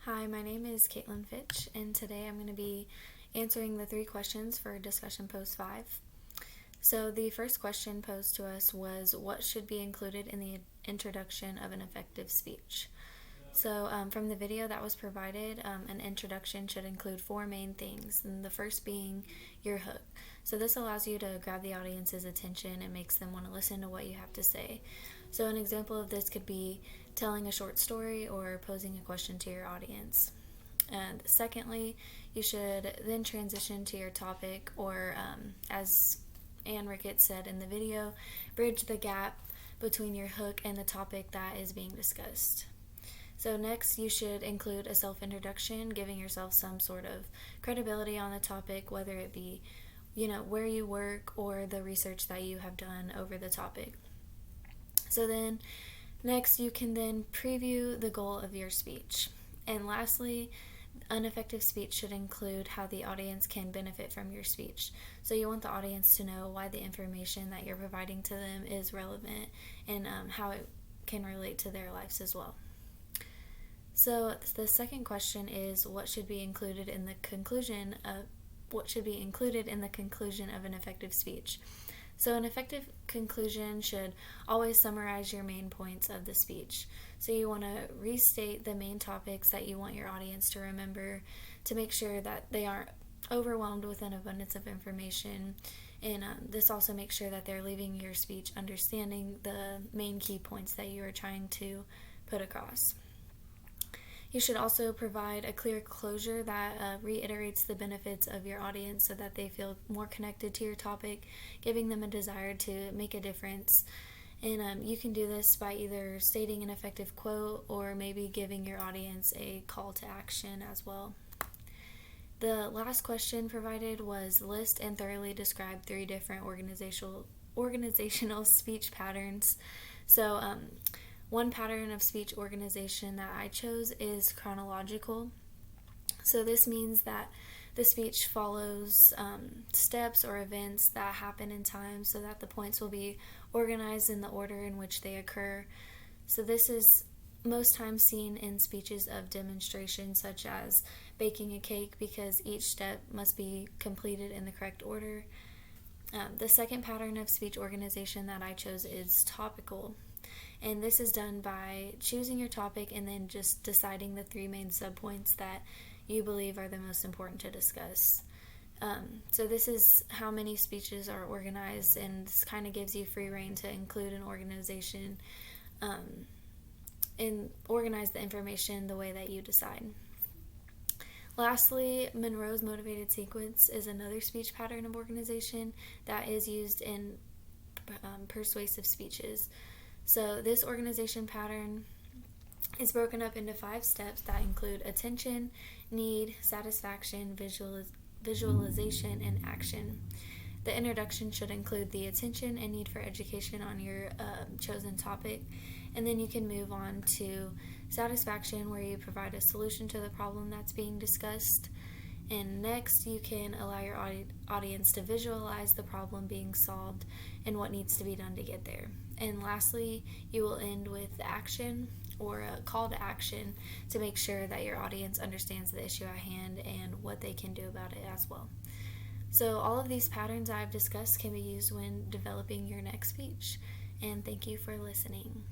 Hi, my name is Kaitlyn Fitch, and today I'm going to be answering the 3 questions for discussion post 5. So the first question posed to us was, what should be included in the introduction of an effective speech? So from the video that was provided, an introduction should include 4 main things, and the first being your hook. So this allows you to grab the audience's attention and makes them want to listen to what you have to say. So an example of this could be telling a short story or posing a question to your audience. And secondly, you should then transition to your topic, or as Ann Ricketts said in the video, bridge the gap between your hook and the topic that is being discussed. So next, you should include a self-introduction, giving yourself some sort of credibility on the topic, whether it be, where you work or the research that you have done over the topic. So then, next, you can then preview the goal of your speech. And lastly, an effective speech should include how the audience can benefit from your speech. So you want the audience to know why the information that you're providing to them is relevant and how it can relate to their lives as well. So the second question is, what should be included in the conclusion of an effective speech? So an effective conclusion should always summarize your main points of the speech. So you want to restate the main topics that you want your audience to remember to make sure that they aren't overwhelmed with an abundance of information. And this also makes sure that they're leaving your speech understanding the main key points that you are trying to put across. You should also provide a clear closure that reiterates the benefits of your audience so that they feel more connected to your topic, giving them a desire to make a difference. And you can do this by either stating an effective quote or maybe giving your audience a call to action as well. The last question provided was, list and thoroughly describe 3 different organizational speech patterns. So one pattern of speech organization that I chose is chronological. So this means that the speech follows steps or events that happen in time so that the points will be organized in the order in which they occur. So this is most times seen in speeches of demonstration, such as baking a cake, because each step must be completed in the correct order. The second pattern of speech organization that I chose is topical. And this is done by choosing your topic and then just deciding the 3 main subpoints that you believe are the most important to discuss. So this is how many speeches are organized, and this kind of gives you free rein to include an organization and organize the information the way that you decide. Lastly, Monroe's motivated sequence is another speech pattern of organization that is used in persuasive speeches. So this organization pattern is broken up into 5 steps that include attention, need, satisfaction, visualization, and action. The introduction should include the attention and need for education on your chosen topic, and then you can move on to satisfaction, where you provide a solution to the problem that's being discussed. And next, you can allow your audience to visualize the problem being solved and what needs to be done to get there. And lastly, you will end with action, or a call to action, to make sure that your audience understands the issue at hand and what they can do about it as well. So all of these patterns I've discussed can be used when developing your next speech. And thank you for listening.